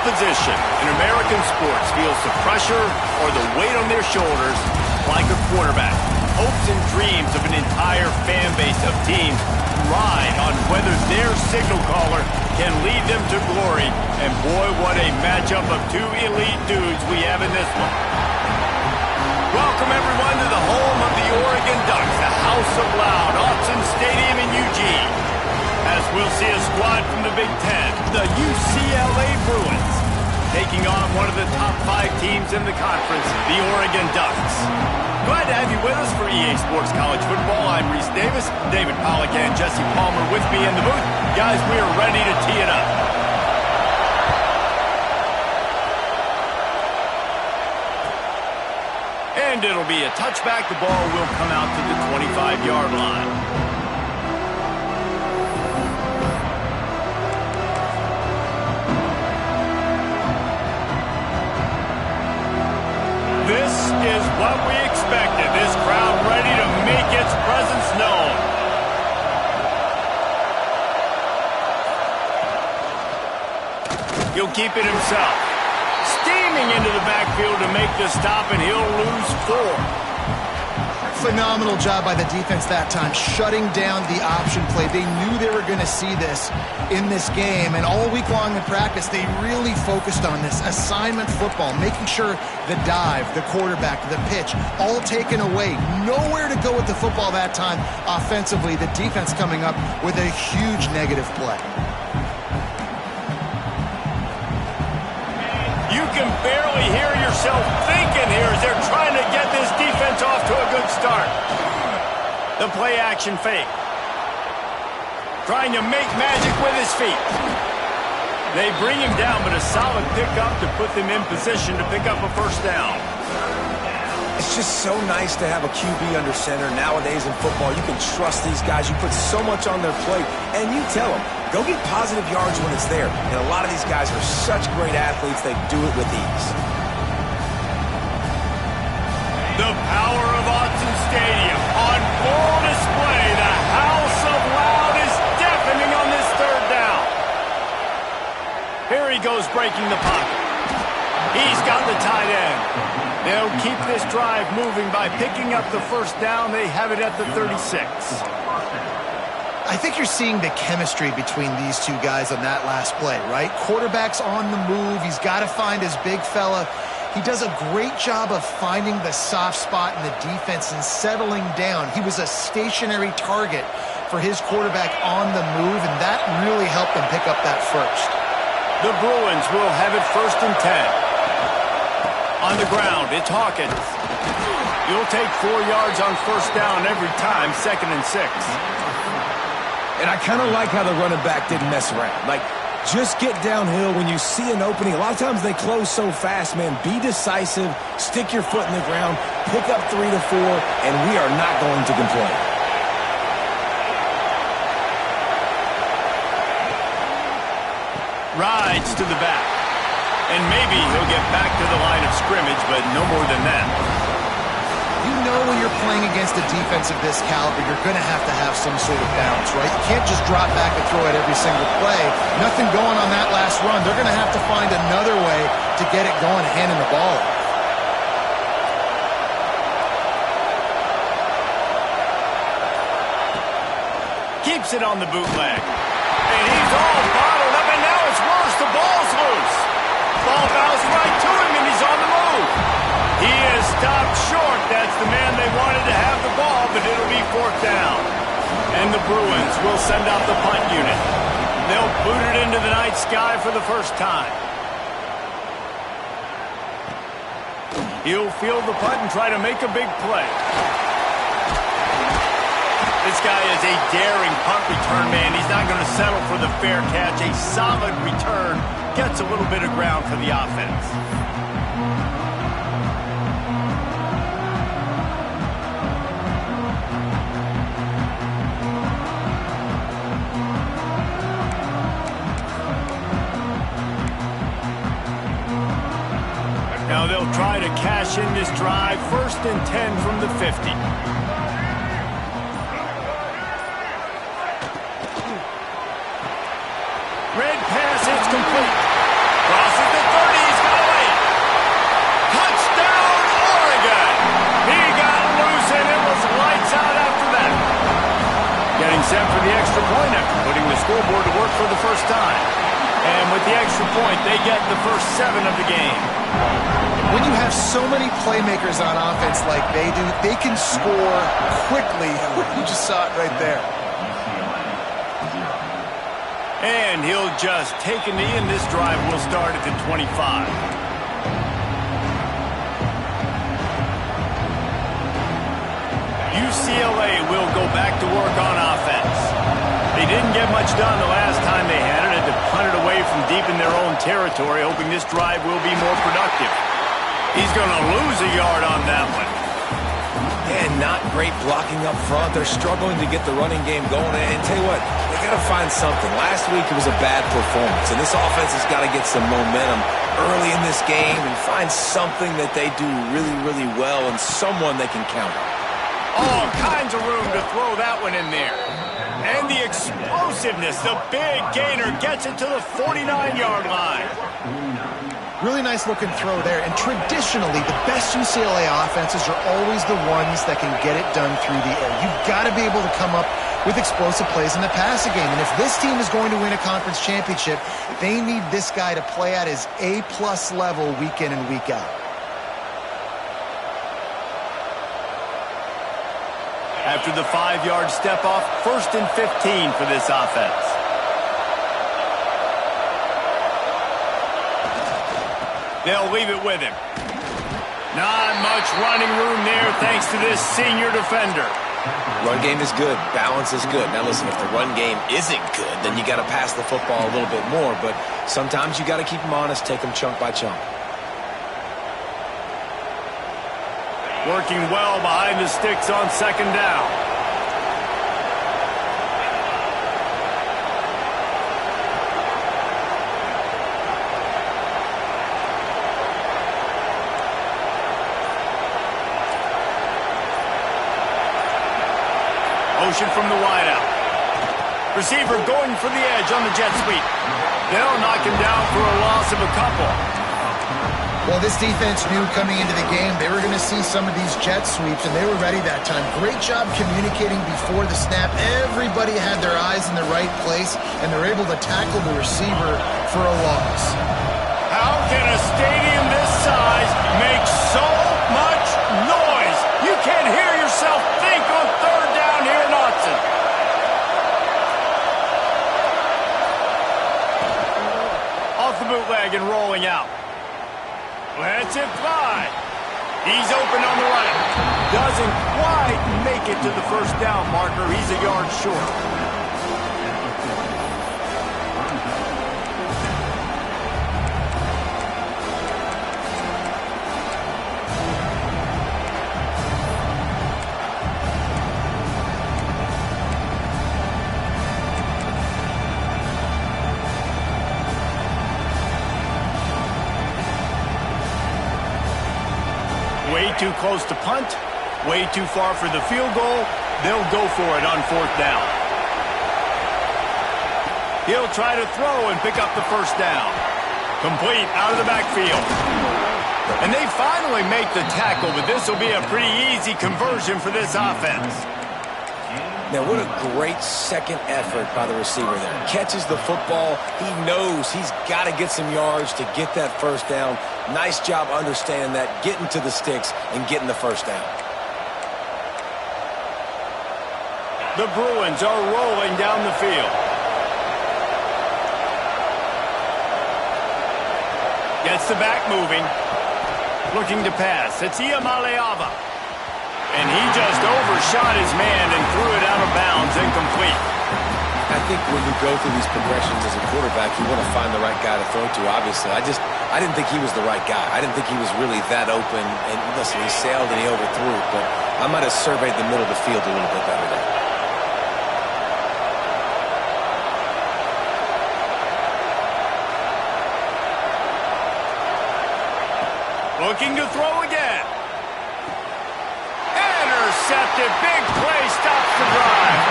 position in American sports feels the pressure or the weight on their shoulders like a quarterback. Hopes and dreams of an entire fan base of teams ride on whether their signal caller can lead them to glory. And boy, what a matchup of two elite dudes we have in this one. Welcome, everyone, to the home of the Oregon Ducks, the House of Loud, Autzen Stadium in Eugene. As we'll see a squad from the Big Ten, the UCLA Bruins, taking on one of the top 5 teams in the conference, the Oregon Ducks. Glad to have you with us for EA Sports College Football. I'm Reese Davis, David Pollack and Jesse Palmer with me in the booth. Guys, we are ready to tee it up. And it'll be a touchback. The ball will come out to the 25-yard line. This is what we expected. This crowd ready to make its presence known. He'll keep it himself. Steaming into the backfield to make the stop, and he'll lose 4. Phenomenal job by the defense that time, shutting down the option play. They knew they were going to see this in this game, and all week long in practice, they really focused on this assignment football, making sure the dive, the quarterback, the pitch, all taken away. Nowhere to go with the football that time offensively. The defense coming up with a huge negative play. You can barely hear yourself thinking here as they're trying to get this defense off to a good start. The play action fake. Trying to make magic with his feet. They bring him down, but a solid pickup to put them in position to pick up a first down. It's just so nice to have a QB under center. Nowadays in football, you can trust these guys. You put so much on their plate, and you tell them, go get positive yards when it's there. And a lot of these guys are such great athletes, they do it with ease. The power of Autzen Stadium on full display. The House of Loud is deafening on this third down. Here he goes breaking the pocket. He's got the tight end. They'll keep this drive moving by picking up the first down. They have it at the 36. I think you're seeing the chemistry between these two guys on that last play, right? Quarterback's on the move. He's got to find his big fella. He does a great job of finding the soft spot in the defense and settling down. He was a stationary target for his quarterback on the move, and that really helped him pick up that first. The Bruins will have it 1st and 10. On the ground, it's Hawkins. You'll take 4 yards on first down every time, 2nd and 6. And I kind of like how the running back didn't mess around. Like, just get downhill when you see an opening. A lot of times they close so fast, man. Be decisive, stick your foot in the ground, pick up 3 to 4, and we are not going to complain. Rides to the back. And maybe he'll get back to the line of scrimmage, but no more than that. You know when you're playing against a defense of this caliber, you're going to have some sort of balance, right? You can't just drop back and throw it every single play. Nothing going on that last run. They're going to have to find another way to get it going, handing the ball off. Keeps it on the bootleg. And he's all bottled up, and now it's worse. The ball's loose. Ball bounced right to him, and he's on the move. He is stopped short. That's the man they wanted to have the ball, but it'll be 4th down. And the Bruins will send out the punt unit. They'll boot it into the night sky for the first time. He'll field the punt and try to make a big play. This guy is a daring punt return man. He's not going to settle for the fair catch. A solid return gets a little bit of ground for the offense. Now they'll try to cash in this drive. 1st and 10 from the 50. Red pass, it's complete. Crosses the point after putting the scoreboard to work for the first time. And with the extra point, they get the first 7 of the game. When you have so many playmakers on offense like they do, they can score quickly. You just saw it right there. And he'll just take a knee, and this drive will start at the 25. UCLA will go back to work on offense. They didn't get much done the last time they had it. Had to punt it away from deep in their own territory, hoping this drive will be more productive. He's going to lose a yard on that one. And not great blocking up front. They're struggling to get the running game going. And tell you what, they got to find something. Last week it was a bad performance, and this offense has got to get some momentum early in this game and find something that they do really, really well and someone they can count on. All kinds of room to throw that one in there. And the explosiveness, the big gainer gets it to the 49-yard line. Really nice looking throw there. And traditionally, the best UCLA offenses are always the ones that can get it done through the air. You've got to be able to come up with explosive plays in the passing game. And if this team is going to win a conference championship, they need this guy to play at his A-plus level week in and week out. After the 5-yard step off, 1st and 15 for this offense. They'll leave it with him. Not much running room there thanks to this senior defender. Run game is good. Balance is good. Now listen, if the run game isn't good, then you got to pass the football a little bit more. But sometimes you got to keep them honest, take them chunk by chunk. Working well behind the sticks on 2nd down. Motion from the wideout. Receiver going for the edge on the jet sweep. They'll knock him down for a loss of a couple. Well, this defense knew coming into the game they were going to see some of these jet sweeps, and they were ready that time. Great job communicating before the snap. Everybody had their eyes in the right place, and they're able to tackle the receiver for a loss. How can a stadium this size make so much noise? You can't hear yourself think on 3rd down here in Autzen. Off the bootleg and rolling out. Lets it fly. He's open on the right. Doesn't quite make it to the 1st down marker. He's a yard short. Way too close to punt, way too far for the field goal. They'll go for it on 4th down. He'll try to throw and pick up the 1st down. Complete out of the backfield. And they finally make the tackle, but this will be a pretty easy conversion for this offense. Now, what a great second effort by the receiver there. Catches the football. He knows he's got to get some yards to get that 1st down. Nice job understanding that, getting to the sticks and getting the 1st down. The Bruins are rolling down the field. Gets the back moving. Looking to pass. It's Iamaleava. And he just overshot his man and threw it out of bounds, incomplete. I think when you go through these progressions as a quarterback, you want to find the right guy to throw to, obviously. I didn't think he was the right guy. I didn't think he was really that open. And listen, he sailed and he overthrew it, but I might have surveyed the middle of the field a little bit better there. Looking to throw again. Intercepted. Big play stops the drive.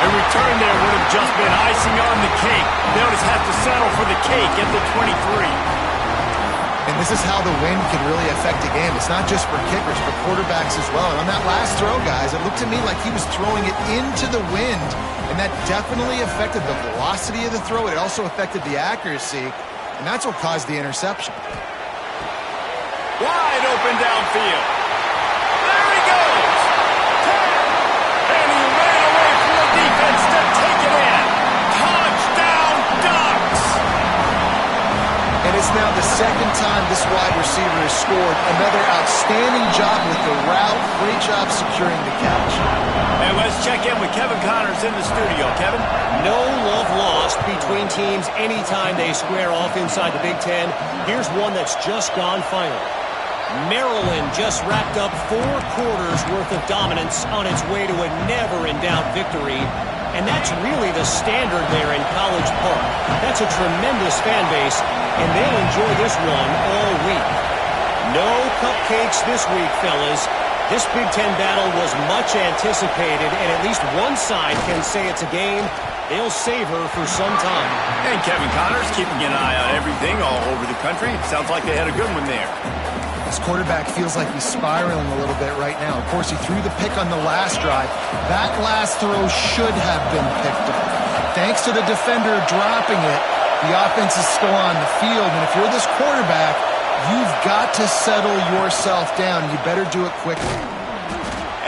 A return there would have just been icing on the cake. They'll just have to settle for the cake at the 23. And this is how the wind can really affect a game. It's not just for kickers, but quarterbacks as well. And on that last throw, guys, it looked to me like he was throwing it into the wind, and that definitely affected the velocity of the throw. It also affected the accuracy, and that's what caused the interception. Wide open downfield. There he goes. 10. And he ran away from the defense to take it in. Touchdown, Ducks. And it's now the second time this wide receiver has scored. Another outstanding job with the route. Great job securing the catch. And let's check in with Kevin Connors in the studio. Kevin? No love lost between teams anytime they square off inside the Big Ten. Here's one that's just gone final. Maryland just wrapped up 4 quarters worth of dominance on its way to a never-in-doubt victory. And that's really the standard there in College Park. That's a tremendous fan base, and they'll enjoy this one all week. No cupcakes this week, fellas. This Big Ten battle was much anticipated, and at least one side can say it's a game they'll savor for some time. And Kevin Connors keeping an eye on everything all over the country. It sounds like they had a good one there. This quarterback feels like he's spiraling a little bit right now. Of course, he threw the pick on the last drive. That last throw should have been picked up. Thanks to the defender dropping it, the offense is still on the field. And if you're this quarterback, you've got to settle yourself down. You better do it quickly.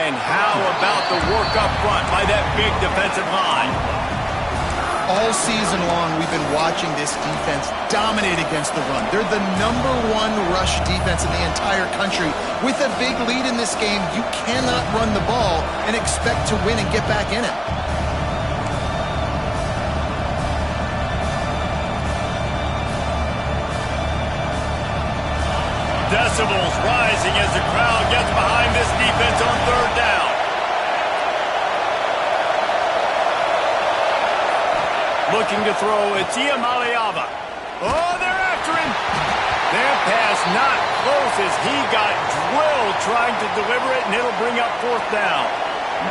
And how about the work up front by that big defensive line? All season long, we've been watching this defense dominate against the run. They're the #1 rush defense in the entire country. With a big lead in this game, you cannot run the ball and expect to win and get back in it. Decibels rising as the crowd gets behind this defense on 3rd down. Looking to throw, it's Iamaleava. Oh, they're after him. Their pass not close as he got drilled trying to deliver it, and it'll bring up 4th down.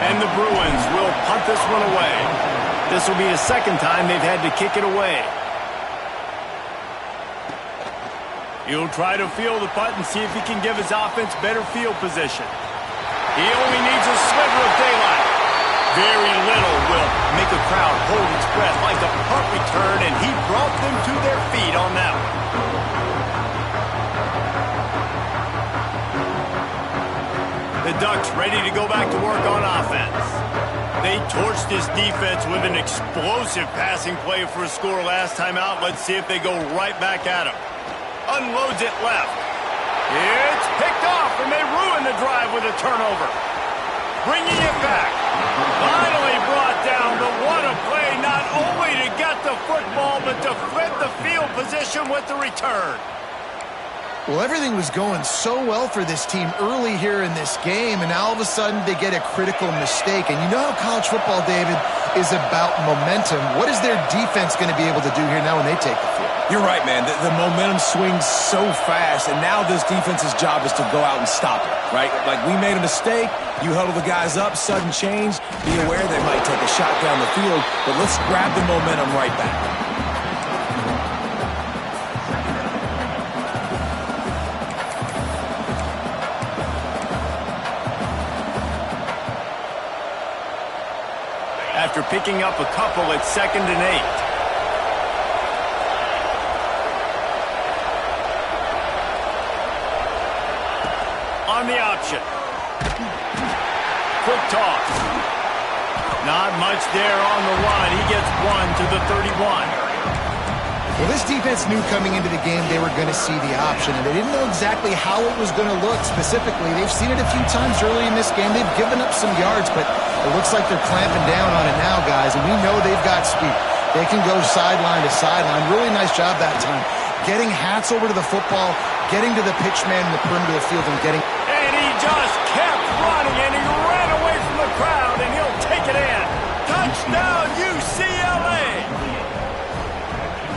And the Bruins will punt this one away. This will be the second time they've had to kick it away. He'll try to field the punt and see if he can give his offense better field position. He only needs a sliver of daylight. Very little will make a crowd hold its breath like a punt return, and he brought them to their feet on that one. The Ducks ready to go back to work on offense. They torched this defense with an explosive passing play for a score last time out. Let's see if they go right back at him. Unloads it left. It's picked off, and they ruin the drive with a turnover. Bringing it back. Finally brought down, but what a play, not only to get the football, but to flip the field position with the return. Well, everything was going so well for this team early here in this game, and now all of a sudden they get a critical mistake. And you know how college football, David, is about momentum. What is their defense going to be able to do here now when they take the field? You're right, man. The momentum swings so fast, and now this defense's job is to go out and stop it, right? Like, we made a mistake, you huddle the guys up, sudden change, be aware they might take a shot down the field, but let's grab the momentum right back. After picking up a couple, it's 2nd and 8. On the option. Quick toss. Not much there on the run. He gets 1 to the 31. Well, this defense knew coming into the game they were going to see the option, and they didn't know exactly how it was going to look specifically. They've seen it a few times early in this game. They've given up some yards, but it looks like they're clamping down on it now, guys, and we know they've got speed. They can go sideline to sideline. Really nice job that time. Getting hats over to the football, getting to the pitch man in the perimeter of the field, and getting... And he just kept running, and he ran away from the crowd, and he'll take it in. Touchdown, UCLA!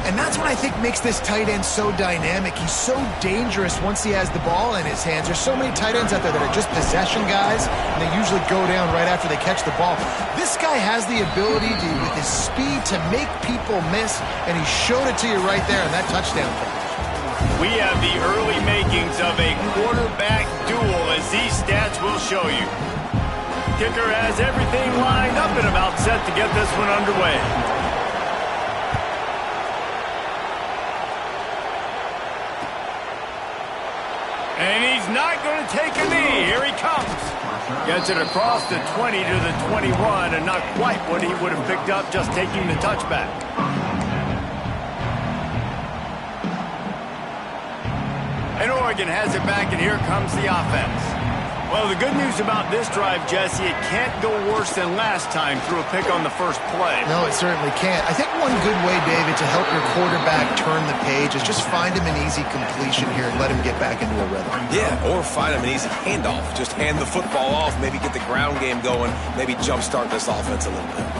And that's what I think makes this tight end so dynamic. He's so dangerous once he has the ball in his hands. There's so many tight ends out there that are just possession guys, and they usually go down right after they catch the ball. This guy has the ability to, with his speed, to make people miss, and he showed it to you right there in that touchdown pass. we have the early makings of a quarterback duel, as these stats will show you. Kicker has everything lined up and about set to get this one underway. And he's not going to take a knee. Here he comes. Gets it across the 20 to the 21, and not quite what he would have picked up just taking the touchback. And Oregon has it back, and here comes the offense. Well, the good news about this drive, Jesse, it can't go worse than last time through a pick on the first play. No, it certainly can't. I think one good way, David, to help your quarterback turn the page is just find him an easy completion here and let him get back into a rhythm. Yeah, or find him an easy handoff. Just hand the football off, maybe get the ground game going, maybe jumpstart this offense a little bit.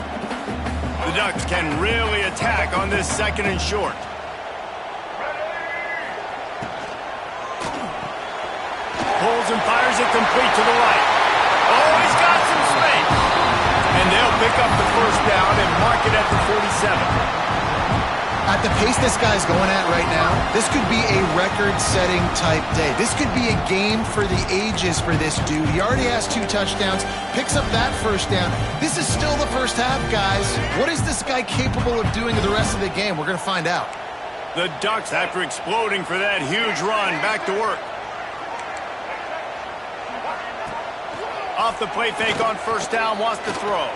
The Ducks can really attack on this 2nd and short. Pulls and fires it complete to the right. Oh, he's got some space. And they'll pick up the first down and mark it at the 47. At the pace this guy's going at right now, this could be a record-setting type day. This could be a game for the ages for this dude. He already has 2 touchdowns, picks up that first down. This is still the first half, guys. What is this guy capable of doing the rest of the game? We're going to find out. The Ducks, after exploding for that huge run, back to work. Off the play fake on first down, wants to throw.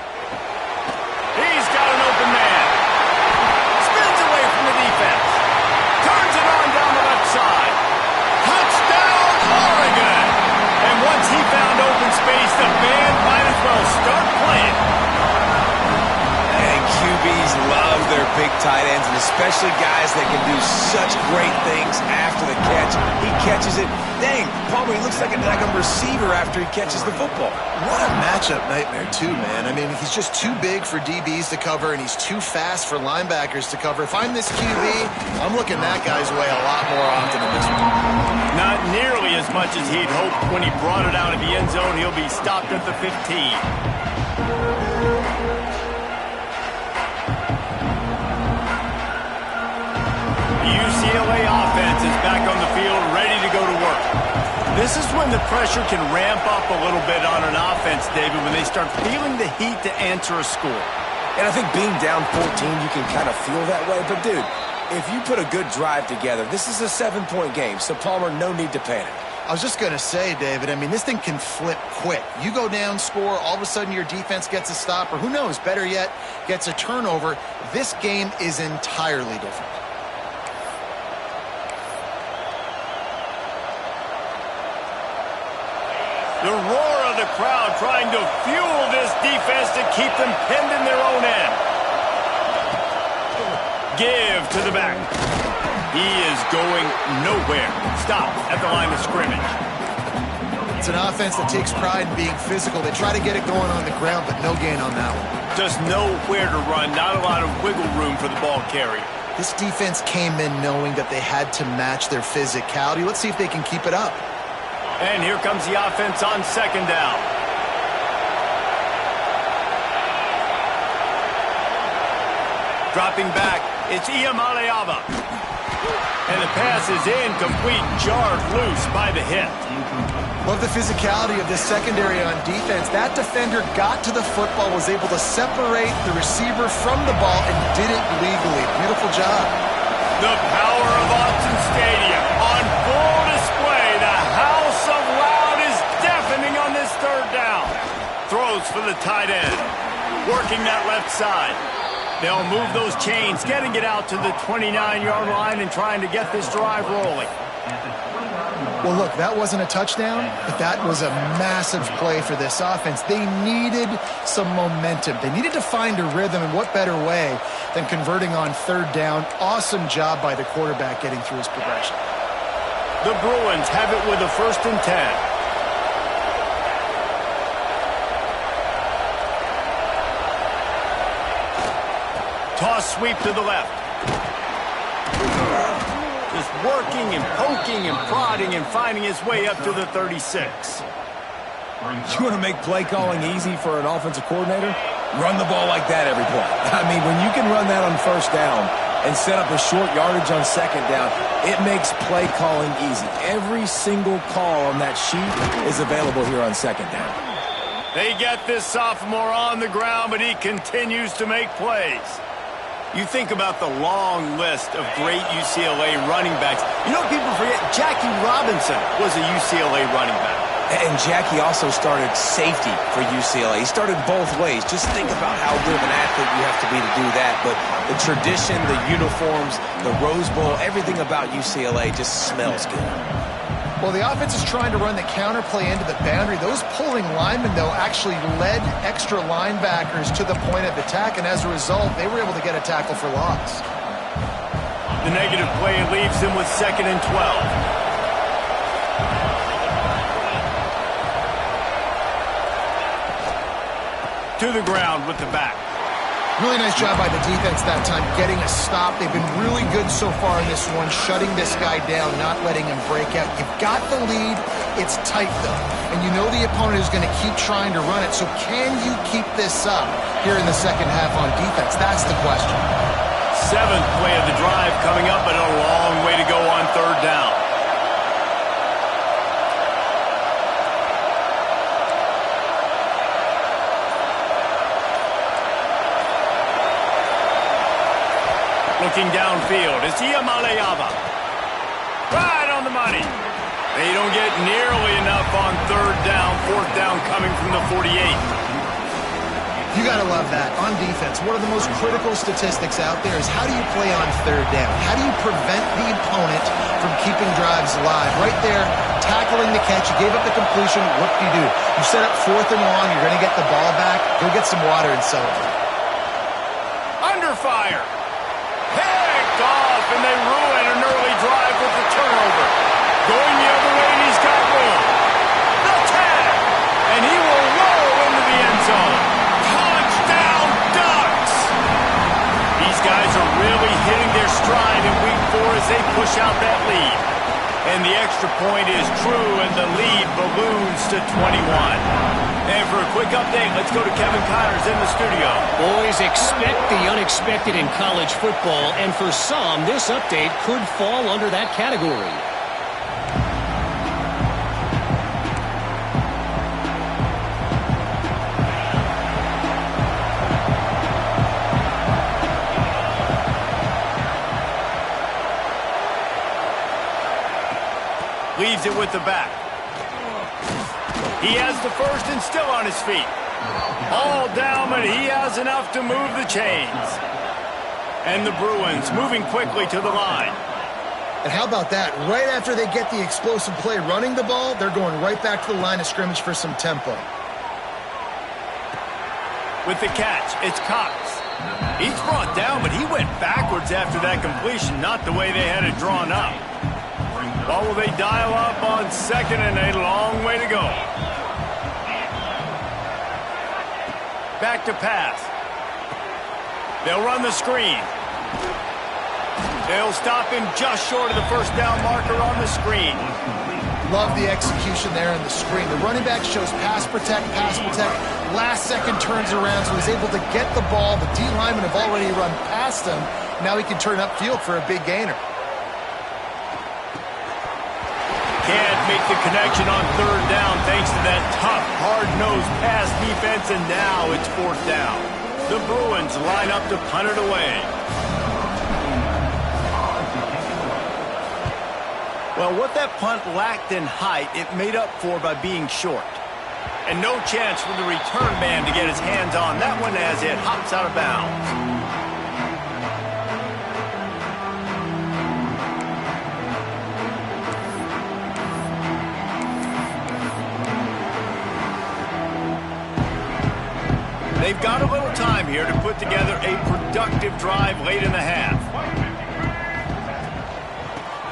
He's got an open man. Spins away from the defense. Turns it on down the left side. Touchdown, Oregon! And once he found open space, the band might as well start playing. And QBs love their big tight ends, and especially guys that can do such great things after the catch. He catches it. Dang, Palmer, he looks like a receiver after he catches the football. What a matchup nightmare, too, man. I mean, he's just too big for DBs to cover, and he's too fast for linebackers to cover. If I'm this QB, I'm looking that guy's way a lot more often in this one. Not nearly as much as he'd hoped when he brought it out of the end zone. He'll be stopped at the 15. UCLA offense is back on the field, ready to go to work. This is when the pressure can ramp up a little bit on an offense, David, when they start feeling the heat to answer a score. And I think being down 14, you can kind of feel that way. But, dude, if you put a good drive together, this is a 7-point game, so, Palmer, no need to panic. I was just going to say, David, I mean, this thing can flip quick. You go down, score, all of a sudden your defense gets a stop, or who knows, better yet, gets a turnover. This game is entirely different. The roar of the crowd trying to fuel this defense to keep them pinned in their own end. Give to the back. He is going nowhere. Stop at the line of scrimmage. It's an offense that takes pride in being physical. They try to get it going on the ground, but no gain on that one. Just nowhere to run. Not a lot of wiggle room for the ball carrier. This defense came in knowing that they had to match their physicality. Let's see if they can keep it up. And here comes the offense on 2nd down. Dropping back, it's Iamaleava. And the pass is incomplete, jarred loose by the hit. Love the physicality of this secondary on defense. That defender got to the football, was able to separate the receiver from the ball, and did it legally. Beautiful job. The power of Autzen Stadium on full display. The house of loud is deafening on this 3rd down. Throws for the tight end. Working that left side. They'll move those chains, getting it out to the 29-yard line and trying to get this drive rolling. Well, look, that wasn't a touchdown, but that was a massive play for this offense. They needed some momentum. They needed to find a rhythm, and what better way than converting on 3rd down. Awesome job by the quarterback getting through his progression. The Bruins have it with a 1st and 10. Toss sweep to the left. Just working and poking and prodding and finding his way up to the 36. You want to make play calling easy for an offensive coordinator? Run the ball like that every play. I mean, when you can run that on 1st down, and set up a short yardage on second down, it makes play calling easy. Every single call on that sheet is available here on second down. They get this sophomore on the ground, but he continues to make plays. You think about the long list of great UCLA running backs. You know, people forget Jackie Robinson was a UCLA running back. And Jackie also started safety for UCLA. He started both ways. Just think about how good of an athlete you have to be to do that. But the tradition, the uniforms, the Rose Bowl, everything about UCLA just smells good. Well, the offense is trying to run the counter play into the boundary. Those pulling linemen, though, actually led extra linebackers to the point of attack, and as a result, they were able to get a tackle for loss. The negative play leaves him with 2nd and 12. To the ground with the back. Really nice job by the defense that time, getting a stop. They've been really good so far in this one, shutting this guy down, not letting him break out. You've got the lead. It's tight, though. And you know the opponent is going to keep trying to run it. So can you keep this up here in the second half on defense? That's the question. 7th play of the drive coming up, but a long way to go on 3rd down. Looking downfield, it's Iamaleava. Right on the money. They don't get nearly enough on 3rd down. 4th down coming from the 48. You got to love that. On defense, one of the most critical statistics out there is how do you play on 3rd down? How do you prevent the opponent from keeping drives alive? Right there, tackling the catch. You gave up the completion. What do? You set up 4th and long. You're going to get the ball back. Go get some water and celebrate. Under fire. Picked off, and they ruin an early drive with the turnover. Going the other way, and he's got room. The tag, and he will roll into the end zone. Touchdown, Ducks! These guys are really hitting their stride in Week 4 as they push out that lead. And the extra point is true, and the lead balloons to 21. And for a quick update, let's go to Kevin Connors in the studio. Boys, expect the unexpected in college football, and for some, this update could fall under that category. Leaves it with the back. He has the first and still on his feet. All down, but he has enough to move the chains. And the Bruins moving quickly to the line. And how about that? Right after they get the explosive play running the ball, they're going right back to the line of scrimmage for some tempo. With the catch, it's Cox. He's brought down, but he went backwards after that completion, not the way they had it drawn up. Well, will they dial up on 2nd and a long way to go? Back to pass. They'll run the screen. They'll stop him just short of the 1st down marker on the screen. Love the execution there on the screen. The running back shows pass protect. Last second turns around, so he's able to get the ball. The D linemen have already run past him. Now he can turn upfield for a big gainer. Can't make the connection on 3rd down thanks to that tough, hard-nosed pass defense, and now it's 4th down. The Bruins line up to punt it away. Well, what that punt lacked in height, it made up for by being short. And no chance for the return man to get his hands on that one as it hops out of bounds. They've got a little time here to put together a productive drive late in the half.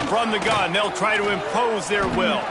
From the gun, they'll try to impose their will.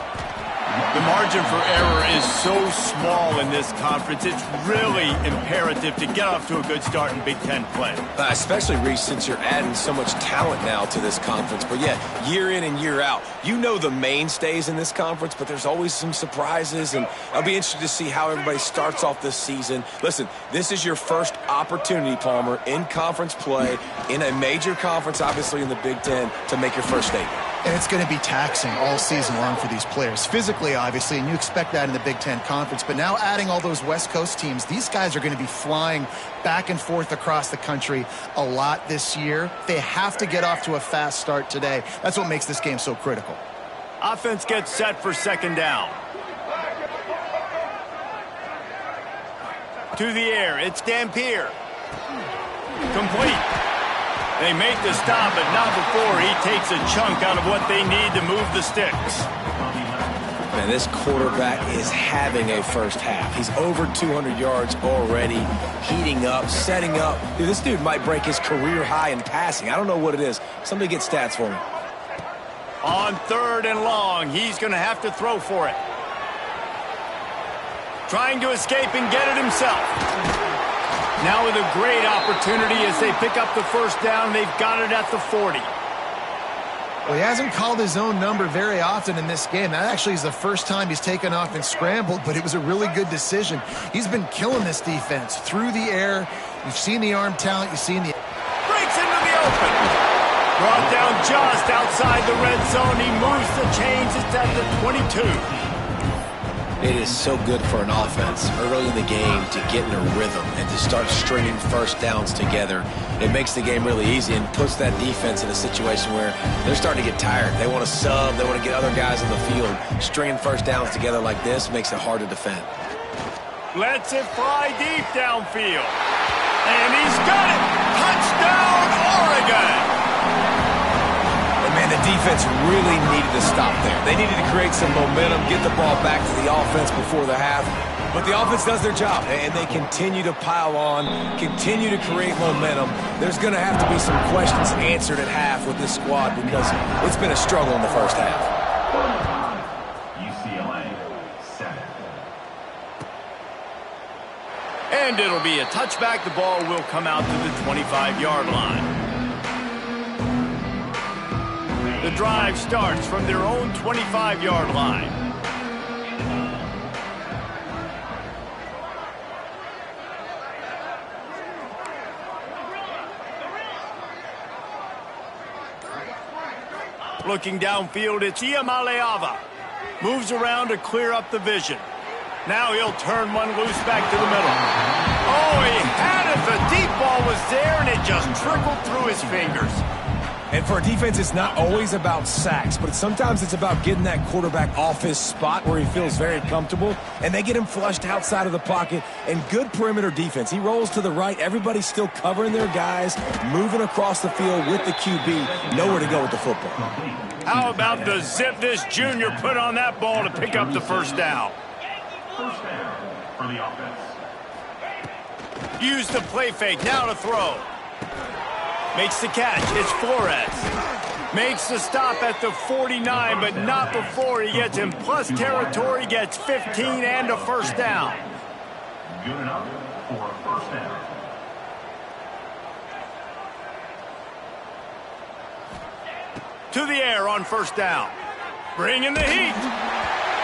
The margin for error is so small in this conference. It's really imperative to get off to a good start in Big Ten play. Especially, Reese, since you're adding so much talent now to this conference. But, yeah, year in and year out, you know the mainstays in this conference, but there's always some surprises, and I'll be interested to see how everybody starts off this season. Listen, this is your first opportunity, Palmer, in conference play, in a major conference, obviously in the Big Ten, to make your first statement. And it's going to be taxing all season long for these players. Physically, obviously, and you expect that in the Big Ten Conference. But now adding all those West Coast teams, these guys are going to be flying back and forth across the country a lot this year. They have to get off to a fast start today. That's what makes this game so critical. Offense gets set for second down. To the air, it's Dampier. Complete. They make the stop, but not before he takes a chunk out of what they need to move the sticks. Man, this quarterback is having a first half. He's over 200 yards already, heating up, setting up. Dude, this dude might break his career high in passing. I don't know what it is. Somebody get stats for me. On 3rd and long, he's going to have to throw for it. Trying to escape and get it himself. Now with a great opportunity as they pick up the first down. They've got it at the 40. Well, he hasn't called his own number very often in this game. That actually is the first time he's taken off and scrambled, but it was a really good decision. He's been killing this defense through the air. You've seen the arm talent. You've seen the... Breaks into the open. Brought down just outside the red zone. He moves the chains. It's at the 22. It is so good for an offense early in the game to get in a rhythm and to start stringing first downs together. It makes the game really easy and puts that defense in a situation where they're starting to get tired. They want to sub. They want to get other guys on the field. Stringing first downs together like this makes it hard to defend. Lets it fly deep downfield. And he's got it. Touchdown, Oregon. Man, the defense really needed to stop there. They needed to create some momentum, get the ball back to the offense before the half. But the offense does their job, and they continue to pile on, continue to create momentum. There's going to have to be some questions answered at half with this squad because it's been a struggle in the first half. UCLA 7. And it'll be a touchback. The ball will come out to the 25-yard line. The drive starts from their own 25-yard line. Looking downfield, it's Iamaleava. Moves around to clear up the vision. Now he'll turn one loose back to the middle. Oh, he had it. The deep ball was there, and it just trickled through his fingers. And for a defense, it's not always about sacks, but sometimes it's about getting that quarterback off his spot where he feels very comfortable, and they get him flushed outside of the pocket, and good perimeter defense. He rolls to the right. Everybody's still covering their guys, moving across the field with the QB, nowhere to go with the football. How about the zip this junior put on that ball to pick up the first down? First down for the offense. Use the play fake, now to throw. Makes the catch, it's Flores. Makes the stop at the 49, but not before he gets in plus territory, gets 15 and a first down. Good enough for a first down. To the air on first down. Bringing the heat.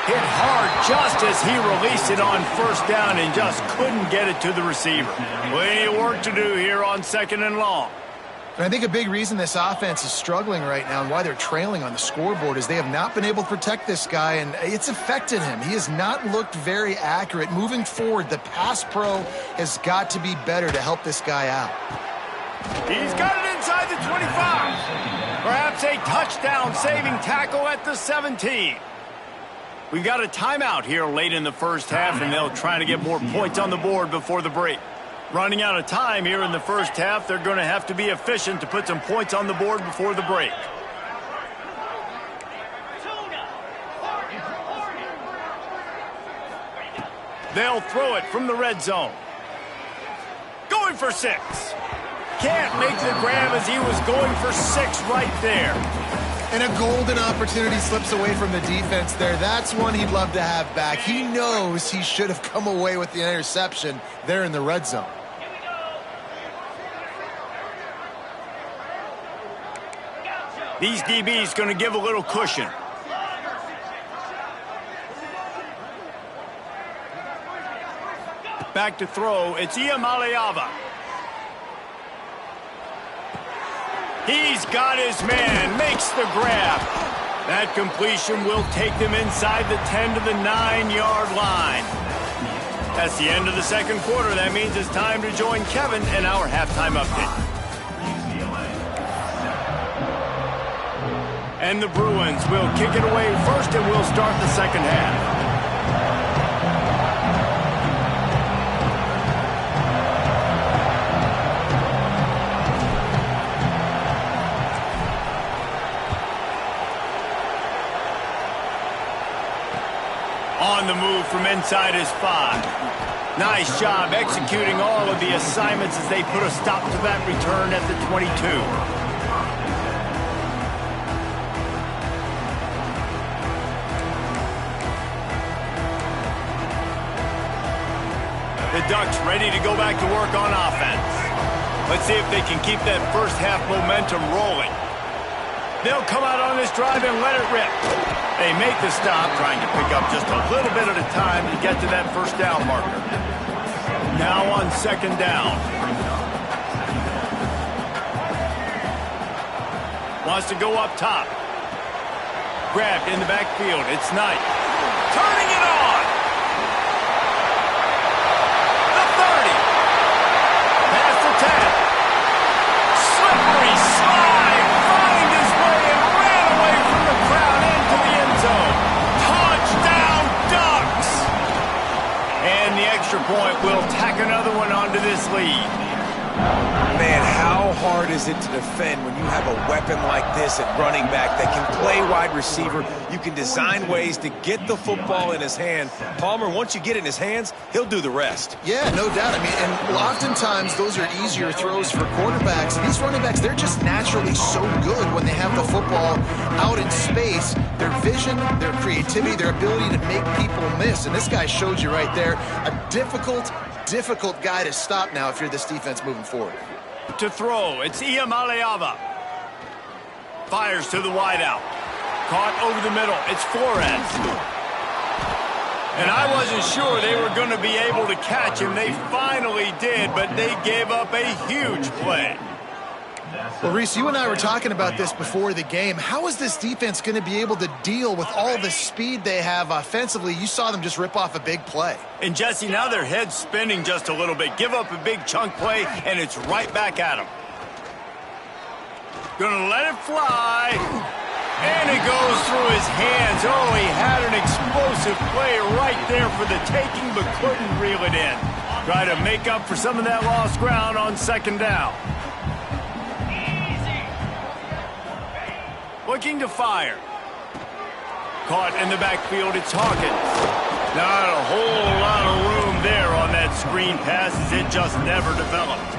Hit hard just as he released it on first down and just couldn't get it to the receiver. Plenty of work to do here on 2nd and long. And I think a big reason this offense is struggling right now and why they're trailing on the scoreboard is they have not been able to protect this guy, and it's affected him. He has not looked very accurate. Moving forward, the pass pro has got to be better to help this guy out. He's got it inside the 25. Perhaps a touchdown-saving tackle at the 17. We've got a timeout here late in the first half, and they'll try to get more points on the board before the break. Running out of time here in the first half, they're going to have to be efficient to put some points on the board before the break. They'll throw it from the red zone. Going for 6. Can't make the grab as he was going for 6 right there. And a golden opportunity slips away from the defense there. That's one he'd love to have back. He knows he should have come away with the interception there in the red zone. These DBs going to give a little cushion. Back to throw. It's Iamaleava. He's got his man. Makes the grab. That completion will take them inside the 10 to the 9-yard line. That's the end of the second quarter. That means it's time to join Kevin in our halftime update. And the Bruins will kick it away first, and we'll start the second half. On the move from inside his 5. Nice job executing all of the assignments as they put a stop to that return at the 22. The Ducks ready to go back to work on offense. Let's see if they can keep that first half momentum rolling. They'll come out on this drive and let it rip. They make the stop, trying to pick up just a little bit at a time to get to that first down marker. Now on second down. Wants to go up top. Grabbed in the backfield. It's Knight. Turning it on. The 30. Past the 10. Slippery slide. Find his way and ran away from the crowd into the end zone. Touchdown, Ducks! And the extra point will tack another one onto this lead. Man, how hard is it to defend when you have a weapon like this at running back that can play wide receiver? You can design ways to get the football in his hand. Palmer, once you get it in his hands, he'll do the rest. Yeah, no doubt. I mean, and oftentimes those are easier throws for quarterbacks. These running backs, they're just naturally so good when they have the football out in space. Their vision, their creativity, their ability to make people miss. And this guy showed you right there, a difficult guy to stop now if you're this defense moving forward. To throw, it's Iamaleava. Fires to the wideout. Caught over the middle, it's Flores. And I wasn't sure they were going to be able to catch him. They finally did, but they gave up a huge play. Well, Reese, you and I were talking about this before the game. How is this defense going to be able to deal with all the speed they have offensively? You saw them just rip off a big play. And, Jesse, now their head's spinning just a little bit. Give up a big chunk play, and it's right back at them. Gonna let it fly. And it goes through his hands. Oh, he had an explosive play right there for the taking, but couldn't reel it in. Try to make up for some of that lost ground on second down. Looking to fire. Caught in the backfield, it's Hawkins. Not a whole lot of room there on that screen pass as it just never developed.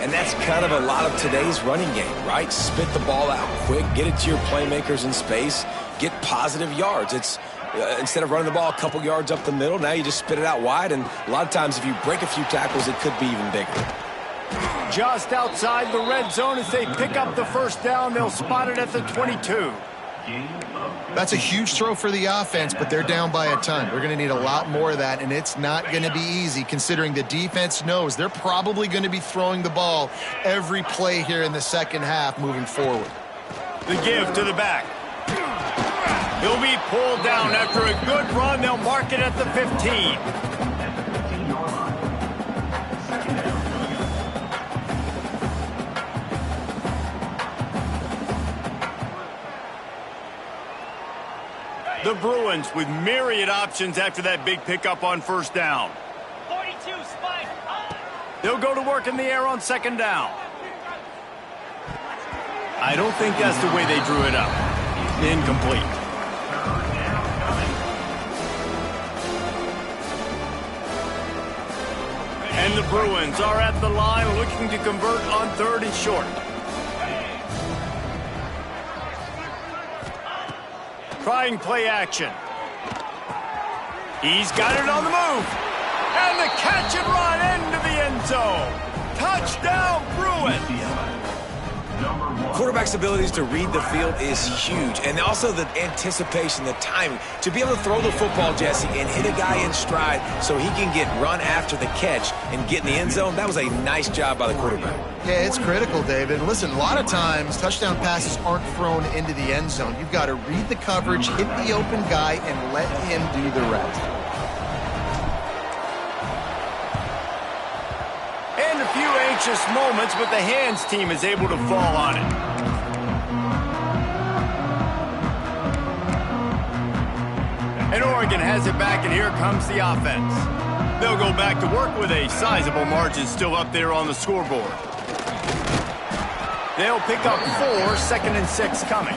And that's kind of a lot of today's running game, right? Spit the ball out quick, get it to your playmakers in space, get positive yards. It's instead of running the ball a couple yards up the middle, now you just spit it out wide, and a lot of times if you break a few tackles, it could be even bigger. Just outside the red zone as they pick up the first down. They'll spot it at the 22. That's a huge throw for the offense, but they're down by a ton. They're going to need a lot more of that, and it's not going to be easy considering the defense knows they're probably going to be throwing the ball every play here in the second half moving forward. The give to the back. He'll be pulled down after a good run. They'll mark it at the 15. The Bruins with myriad options after that big pickup on first down. 42, spike. They'll go to work in the air on second down. I don't think that's the way they drew it up. Incomplete. And the Bruins are at the line looking to convert on third and short. trying play action. He's got it on the move. And the catch and run into the end zone. Touchdown, Bruins. Quarterback's abilities to read the field is huge, and also the anticipation, the timing. To be able to throw the football, Jesse, and hit a guy in stride so he can get run after the catch and get in the end zone, that was a nice job by the quarterback. Yeah, it's critical, David. Listen, a lot of times touchdown passes aren't thrown into the end zone. You've got to read the coverage, hit the open guy, and let him do the rest. And a few anxious moments, but the hands team is able to fall on it. And Oregon has it back, and here comes the offense. They'll go back to work with a sizable margin still up there on the scoreboard. They'll pick up 4, 2nd and 6 coming.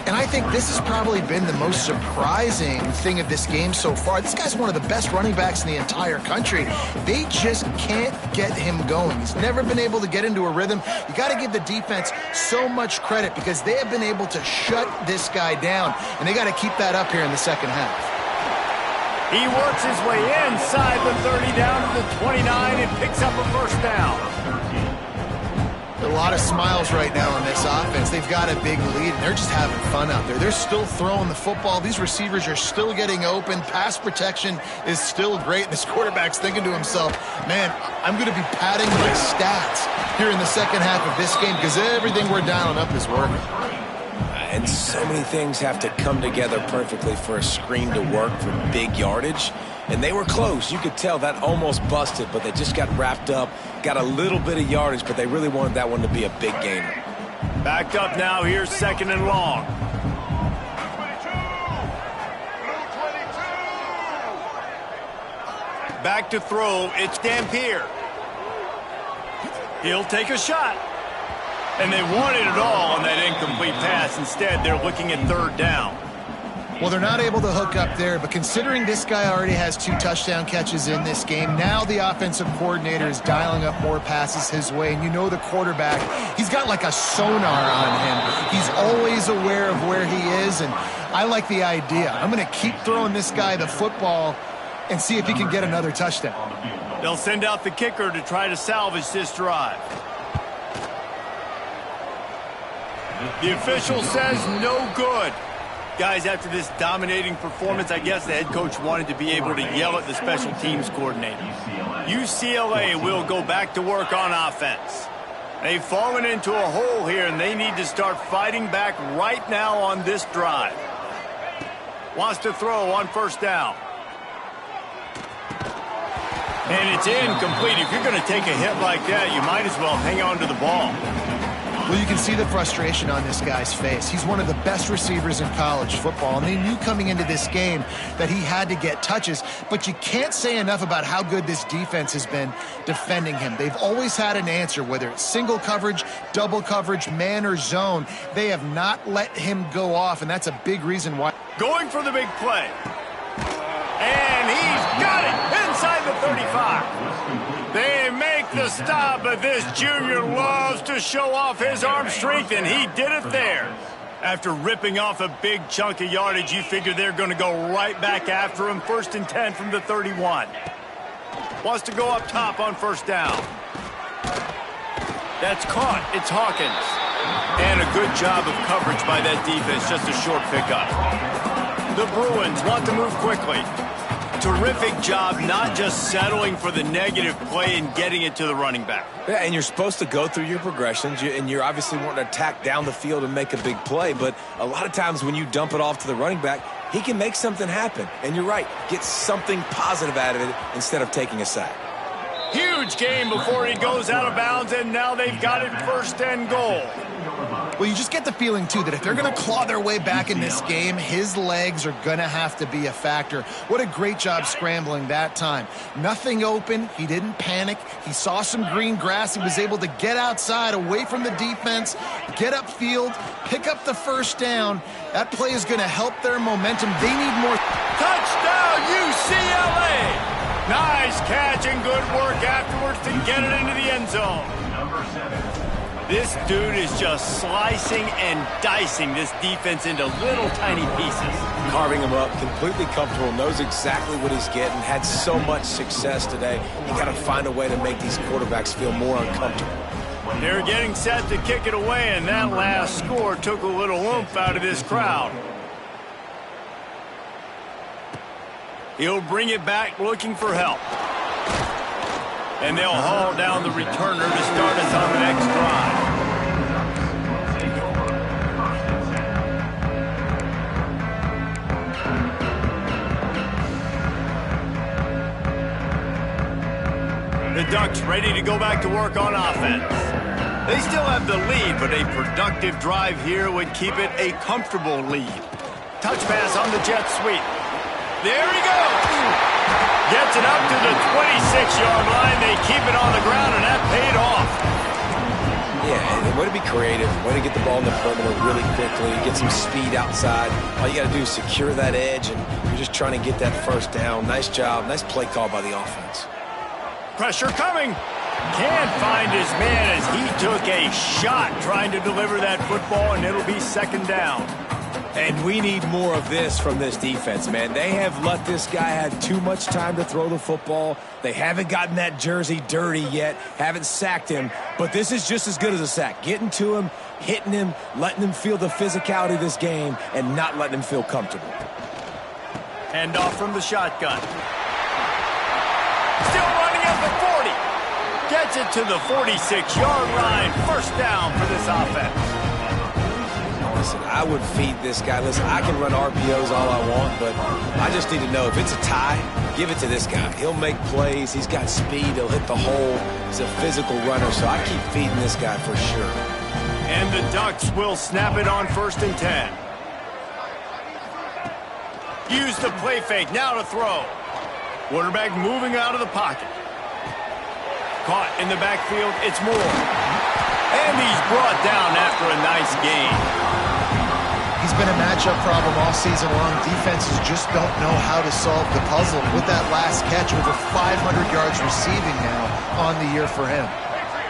And I think this has probably been the most surprising thing of this game so far. This guy's one of the best running backs in the entire country. They just can't get him going. He's never been able to get into a rhythm. You got to give the defense so much credit because they have been able to shut this guy down, and they got to keep that up here in the second half. He works his way inside the 30 down to the 29 and picks up a first down. A lot of smiles right now on this offense. They've got a big lead, and they're just having fun out there. They're still throwing the football. These receivers are still getting open. Pass protection is still great. This quarterback's thinking to himself, man, I'm going to be padding my stats here in the second half of this game because everything we're dialing up is working. And so many things have to come together perfectly for a screen to work for big yardage. And they were close. You could tell that almost busted, but they just got wrapped up, got a little bit of yardage, but they really wanted that one to be a big gainer. Backed up now, here's 2nd and long. Back to throw, it's Dampier. He'll take a shot. And they wanted it all on that incomplete pass. Instead, they're looking at 3rd down. Well, they're not able to hook up there, but considering this guy already has 2 touchdown catches in this game, now the offensive coordinator is dialing up more passes his way. And you know the quarterback, he's got like a sonar on him. He's always aware of where he is, and I like the idea. I'm going to keep throwing this guy the football and see if he can get another touchdown. They'll send out the kicker to try to salvage this drive. The official says no good. Guys, after this dominating performance, I guess the head coach wanted to be able to yell at the special teams coordinator. UCLA will go back to work on offense. They've fallen into a hole here, and they need to start fighting back right now on this drive. Wants to throw on 1st down. And it's incomplete. If you're going to take a hit like that, you might as well hang on to the ball. Well, you can see the frustration on this guy's face. He's one of the best receivers in college football, and they knew coming into this game that he had to get touches, but you can't say enough about how good this defense has been defending him. They've always had an answer, whether it's single coverage, double coverage, man or zone. They have not let him go off, and that's a big reason why. Going for the big play. And he's got it inside the 35. They make the stop, but this junior loves to show off his arm strength, and he did it there. After ripping off a big chunk of yardage, you figure they're going to go right back after him. 1st and 10 from the 31. Wants to go up top on 1st down. That's caught. It's Hawkins. And a good job of coverage by that defense, just a short pickup. The Bruins want to move quickly. Terrific job not just settling for the negative play and getting it to the running back. Yeah, and you're supposed to go through your progressions, and you're obviously wanting to attack down the field and make a big play, but a lot of times when you dump it off to the running back, he can make something happen. And you're right, get something positive out of it instead of taking a sack. Huge game before he goes out of bounds, and now they've got it 1st and goal. Well, you just get the feeling, too, that if they're going to claw their way back in this game, his legs are going to have to be a factor. What a great job scrambling that time. Nothing open. He didn't panic. He saw some green grass. He was able to get outside, away from the defense, get upfield, pick up the 1st down. That play is going to help their momentum. They need more. Touchdown, UCLA! Nice catch and good work afterwards to get it into the end zone. Number 7. This dude is just slicing and dicing this defense into little tiny pieces. Carving him up, completely comfortable, knows exactly what he's getting, had so much success today. You got to find a way to make these quarterbacks feel more uncomfortable. They're getting set to kick it away, and that last score took a little oomph out of this crowd. He'll bring it back looking for help. And they'll haul down the returner to start us on the next drive. The Ducks ready to go back to work on offense. They still have the lead, but a productive drive here would keep it a comfortable lead. Touch pass on the jet sweep. There he goes! Gets it up to the 26-yard line. They keep it on the ground, and that paid off. Yeah, and way to be creative, way to get the ball in the perimeter really quickly, get some speed outside. All you got to do is secure that edge, and you're just trying to get that first down. Nice job. Nice play call by the offense. Pressure coming. Can't find his man as he took a shot trying to deliver that football, and it'll be second down. And we need more of this from this defense, man. They have let this guy have too much time to throw the football. They haven't gotten that jersey dirty yet, haven't sacked him, but this is just as good as a sack. Getting to him, hitting him, letting him feel the physicality of this game, and not letting him feel comfortable. Hand off from the shotgun. Still running at the 40. Gets it to the 46-yard line. First down for this offense. Listen, I would feed this guy. Listen, I can run RPOs all I want, but I just need to know if it's a tie, give it to this guy. He'll make plays. He's got speed. He'll hit the hole. He's a physical runner, so I keep feeding this guy for sure. And the Ducks will snap it on 1st and 10. Use the play fake. Now to throw. Quarterback moving out of the pocket. Caught in the backfield. It's Moore. And he's brought down after a nice gain. He's been a matchup problem all season long. Defenses just don't know how to solve the puzzle. With that last catch, over 500 yards receiving now on the year for him.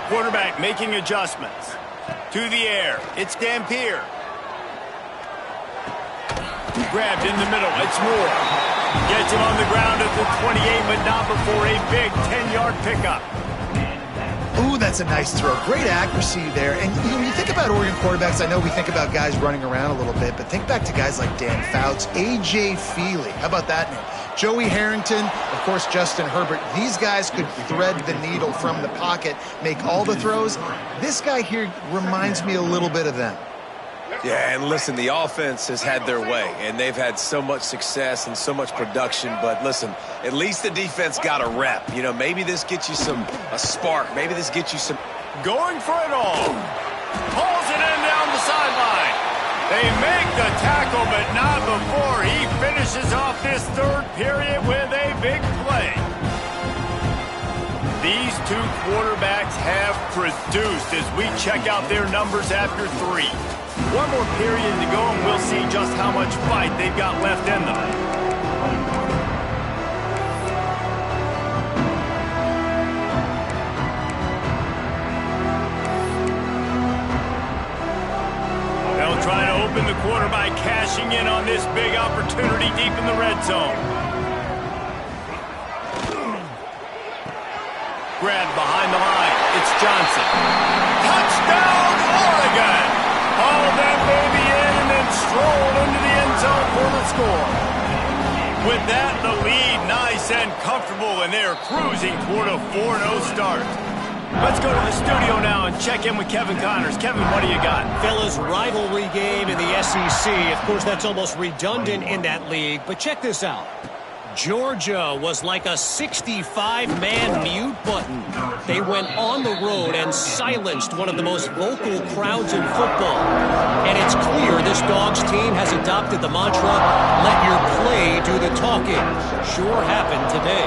Quarterback making adjustments. To the air. It's Dampier. Grabbed in the middle. It's Moore. Gets him on the ground at the 28, but not before a big 10-yard pickup. Ooh, that's a nice throw. Great accuracy there. And when you think about Oregon quarterbacks, I know we think about guys running around a little bit, but think back to guys like Dan Fouts, A.J. Feely. How about that name? Joey Harrington, of course, Justin Herbert. These guys could thread the needle from the pocket, make all the throws. This guy here reminds me a little bit of them. Yeah, and listen, the offense has had their way, and they've had so much success and so much production. But listen, at least the defense got a rep. You know, maybe this gets you a spark. Maybe this gets you some. Going for it all. Pulls it in down the sideline. They make the tackle, but not before he finishes off this third period with a big play. These two quarterbacks have produced as we check out their numbers after 3. One more period to go, and we'll see just how much fight they've got left in them. They'll try to open the quarter by cashing in on this big opportunity deep in the red zone. Grabbed behind the line. It's Johnson. Touchdown, Oregon! Hauled that baby in and then strolled into the end zone for the score. With that, the lead nice and comfortable, and they're cruising toward a 4-0 start. Let's go to the studio now and check in with Kevin Connors. Kevin, what do you got? Fellas, rivalry game in the SEC. Of course, that's almost redundant in that league, but check this out. Georgia was like a 65-man mute button. They went on the road and silenced one of the most vocal crowds in football. And it's clear this Dogs team has adopted the mantra, let your play do the talking. Sure happened today.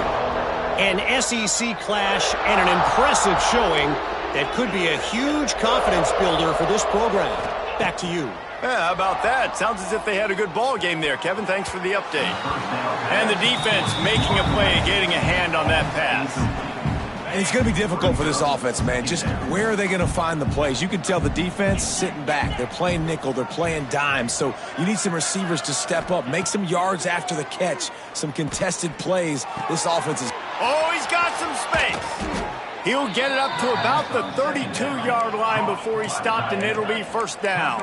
An SEC clash and an impressive showing that could be a huge confidence builder for this program. Back to you. Yeah, how about that? Sounds as if they had a good ball game there. Kevin, thanks for the update. And the defense making a play, getting a hand on that pass. And it's going to be difficult for this offense, man. Just where are they going to find the plays? You can tell the defense sitting back. They're playing nickel. They're playing dime. So you need some receivers to step up, make some yards after the catch, some contested plays. This offense is... Oh, he's got some space. He'll get it up to about the 32-yard line before he's stopped, and it'll be first down.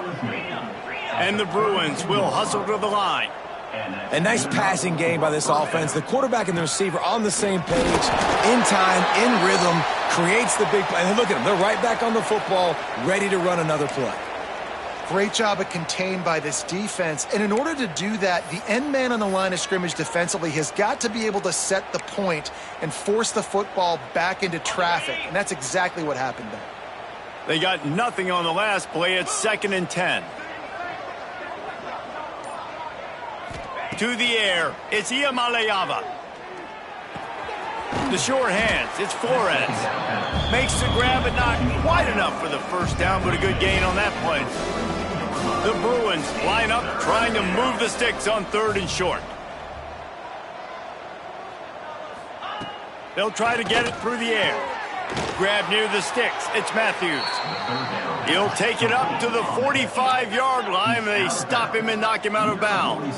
And the Bruins will hustle to the line. A nice passing game by this offense. The quarterback and the receiver on the same page, in time, in rhythm, creates the big play. And look at them. They're right back on the football, ready to run another play. Great job of contained by this defense. And in order to do that, the end man on the line of scrimmage defensively has got to be able to set the point and force the football back into traffic. And that's exactly what happened there. They got nothing on the last play. It's 2nd and 10. To the air, it's Iamaleava. The short hands, it's Flores. Makes the grab, but not quite enough for the first down, but a good gain on that play. The Bruins line up, trying to move the sticks on 3rd and short. They'll try to get it through the air. Grab near the sticks, it's Matthews. He'll take it up to the 45-yard line. They stop him and knock him out of bounds.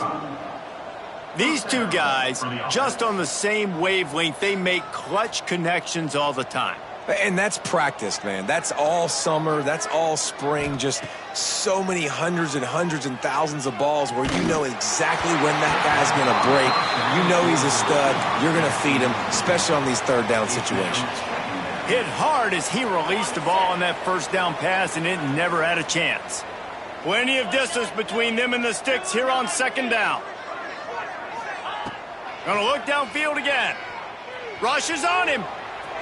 These two guys, just on the same wavelength, they make clutch connections all the time. And that's practice, man. That's all summer. That's all spring. Just so many hundreds and thousands of balls where you know exactly when that guy's going to break. You know he's a stud. You're going to feed him, especially on these 3rd down situations. Hit hard as he released the ball on that first down pass, and it never had a chance. Plenty of distance between them and the sticks here on 2nd down. Gonna look downfield again. Rushes on him.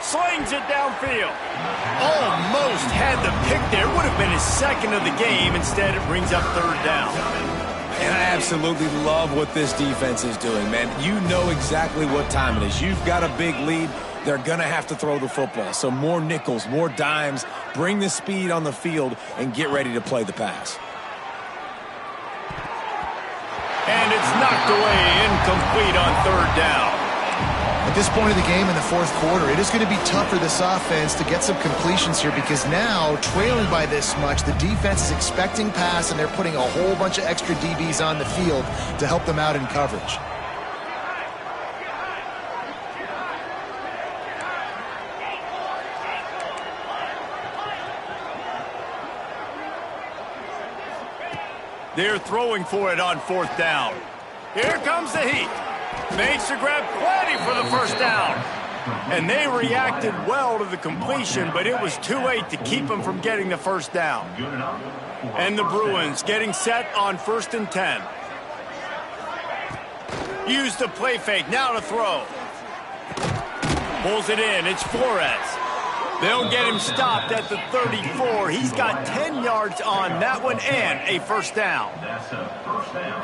Slings it downfield. Almost had the pick there. Would have been his 2nd of the game. Instead, it brings up 3rd down. And I absolutely love what this defense is doing, man. You know exactly what time it is. You've got a big lead. They're going to have to throw the football. So more nickels, more dimes. Bring the speed on the field and get ready to play the pass. And it's knocked away, incomplete on 3rd down. At this point of the game in the 4th quarter, it is going to be tough for this offense to get some completions here because now, trailing by this much, the defense is expecting pass, and they're putting a whole bunch of extra DBs on the field to help them out in coverage. They're throwing for it on 4th down. Here comes the heat. Makes the grab plenty for the first down. And they reacted well to the completion, but it was too late to keep them from getting the first down. And the Bruins getting set on 1st and 10. Use the play fake, now to throw. Pulls it in, it's Flores. They'll get him stopped at the 34. He's got 10 yards on that one and a first down.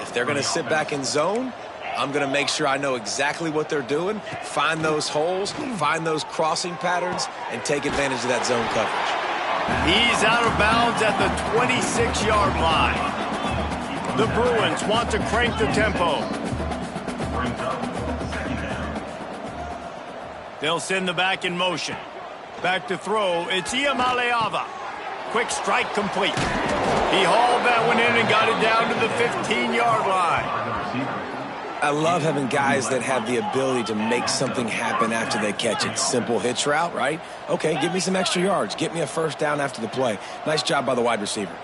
If they're going to sit back in zone, I'm going to make sure I know exactly what they're doing, find those holes, find those crossing patterns, and take advantage of that zone coverage. He's out of bounds at the 26-yard line. The Bruins want to crank the tempo. They'll send the back in motion. Back to throw, it's Iamaleava. Quick strike complete. He hauled that one in and got it down to the 15-yard line. I love having guys that have the ability to make something happen after they catch it. Simple hitch route, right? Okay, give me some extra yards. Get me a first down after the play. Nice job by the wide receiver.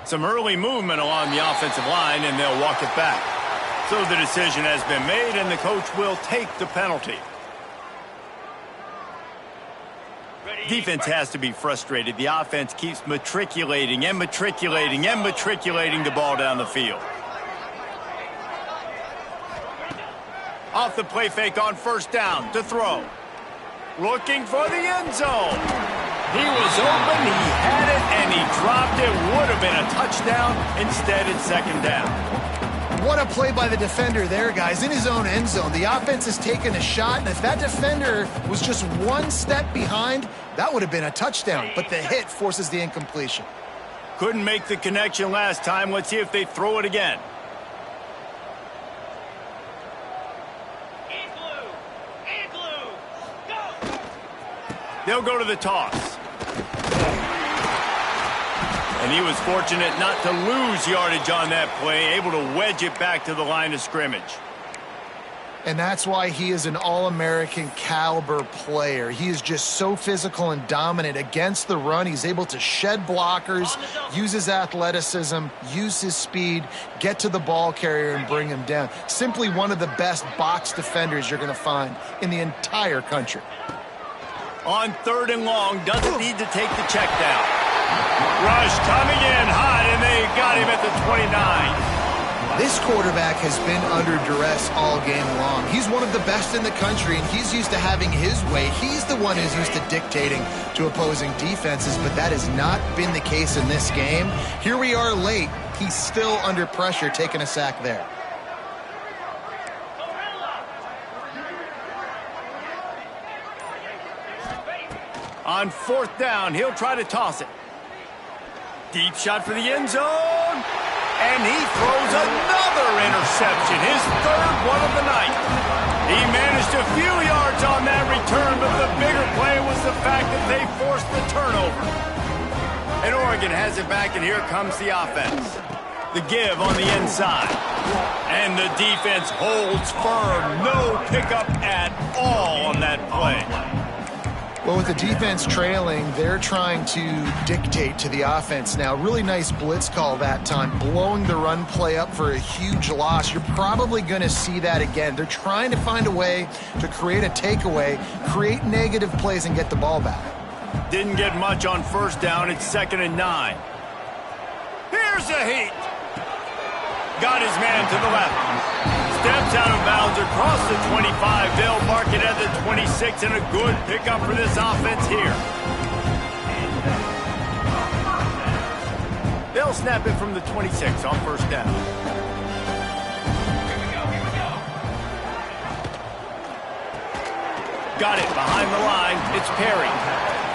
Some early movement along the offensive line, and they'll walk it back. So the decision has been made, and the coach will take the penalty. Defense has to be frustrated. The offense keeps matriculating and matriculating and matriculating the ball down the field. Off the play fake on first down to throw. Looking for the end zone. He was open, he had it, and he dropped it. Would have been a touchdown. Instead, it's second down. What a play by the defender there, guys, in his own end zone. The offense has taken a shot, and if that defender was just one step behind, that would have been a touchdown. But the hit forces the incompletion. Couldn't make the connection last time. Let's see if they throw it again. They'll go to the toss. And he was fortunate not to lose yardage on that play, able to wedge it back to the line of scrimmage. And that's why he is an All-American caliber player. He is just so physical and dominant against the run. He's able to shed blockers, use his athleticism, use his speed, get to the ball carrier and bring him down. Simply one of the best box defenders you're going to find in the entire country. On 3rd and long, doesn't need to take the check down. Rush coming in hot, and they got him at the 29. This quarterback has been under duress all game long. He's one of the best in the country, and he's used to having his way. He's the one who's used to dictating to opposing defenses, but that has not been the case in this game. Here we are late. He's still under pressure, taking a sack there. On 4th down, he'll try to toss it. Deep shot for the end zone. And he throws another interception, his 3rd one of the night. He managed a few yards on that return, but the bigger play was the fact that they forced the turnover. And Oregon has it back, and here comes the offense. The give on the inside. And the defense holds firm. No pickup at all on that play. Well, with the defense trailing, they're trying to dictate to the offense now. Really nice blitz call that time, blowing the run play up for a huge loss. You're probably going to see that again. They're trying to find a way to create a takeaway, create negative plays, and get the ball back. Didn't get much on 1st down. It's 2nd and 9. Here's a heat. Got his man to the left. Steps out of bounds across the 25. They'll mark it at the 26, and a good pickup for this offense here. They'll snap it from the 26 on 1st down. Got it behind the line. It's Perry.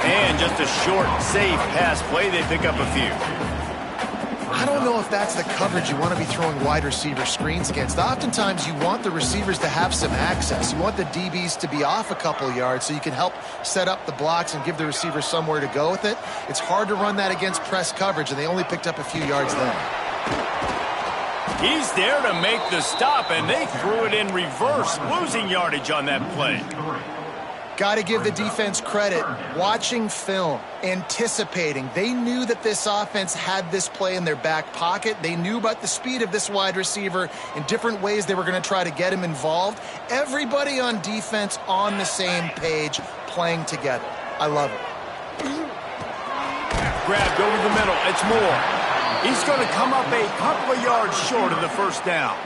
And just a short, safe pass play. They pick up a few. I don't know if that's the coverage you want to be throwing wide receiver screens against. Oftentimes, you want the receivers to have some access. You want the DBs to be off a couple yards so you can help set up the blocks and give the receivers somewhere to go with it. It's hard to run that against press coverage, and they only picked up a few yards then. He's there to make the stop, and they threw it in reverse, losing yardage on that play. Got to give the defense credit. Watching film, anticipating. They knew that this offense had this play in their back pocket. They knew about the speed of this wide receiver in different ways they were going to try to get him involved. Everybody on defense on the same page, playing together. I love it. Grabbed over the middle. It's Moore. He's going to come up a couple of yards short of the 1st down.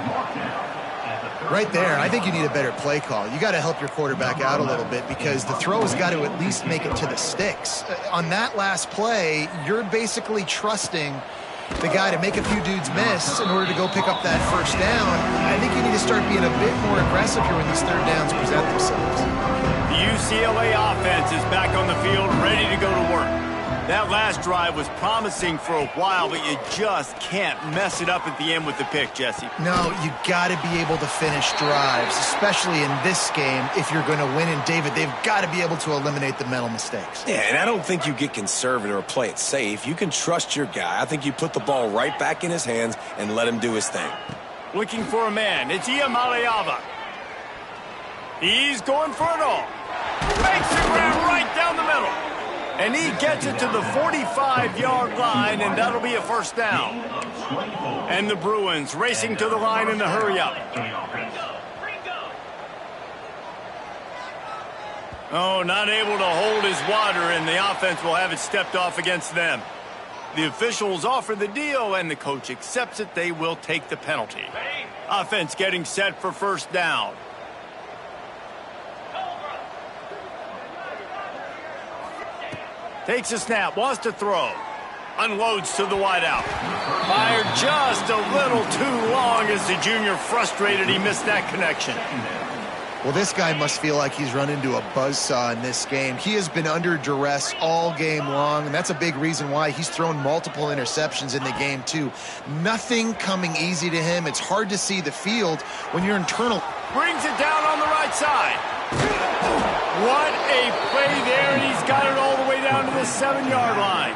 Right there, I think you need a better play call. You got to help your quarterback out a little bit because the throw has got to at least make it to the sticks. On that last play, you're basically trusting the guy to make a few dudes miss in order to go pick up that 1st down. I think you need to start being a bit more aggressive here when these 3rd downs present themselves. The UCLA offense is back on the field, ready to go to work. That last drive was promising for a while, but you just can't mess it up at the end with the pick, Jesse. No, you got to be able to finish drives, especially in this game if you're going to win. And, David, they've got to be able to eliminate the mental mistakes. Yeah, and I don't think you get conservative or play it safe. You can trust your guy. I think you put the ball right back in his hands and let him do his thing. Looking for a man. It's Iamaleava. He's going for it all. Makes the grab right down the middle. And he gets it to the 45-yard line, and that'll be a 1st down. And the Bruins racing to the line in the hurry-up. Oh, not able to hold his water, and the offense will have it stepped off against them. The officials offer the deal, and the coach accepts it. They will take the penalty. Offense getting set for 1st down. Takes a snap, wants to throw. Unloads to the wideout. Fired just a little too long as the junior frustrated he missed that connection. Well, this guy must feel like he's run into a buzzsaw in this game. He has been under duress all game long, and that's a big reason why he's thrown multiple interceptions in the game, too. Nothing coming easy to him. It's hard to see the field when you're internal. Brings it down on the right side. What a play there, and he's got it all the way down to the 7-yard line.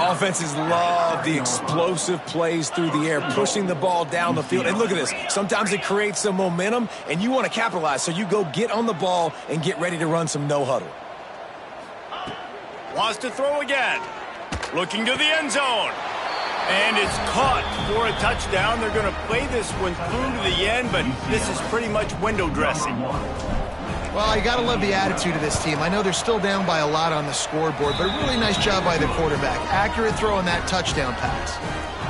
Offenses love the explosive plays through the air, pushing the ball down the field. And look at this. Sometimes it creates some momentum, and you want to capitalize. So you go get on the ball and get ready to run some no-huddle. Wants to throw again. Looking to the end zone. And it's caught for a touchdown. They're going to play this one through to the end, but this is pretty much window dressing. Well, you got to love the attitude of this team. I know they're still down by a lot on the scoreboard, but a really nice job by the quarterback. Accurate throw on that touchdown pass.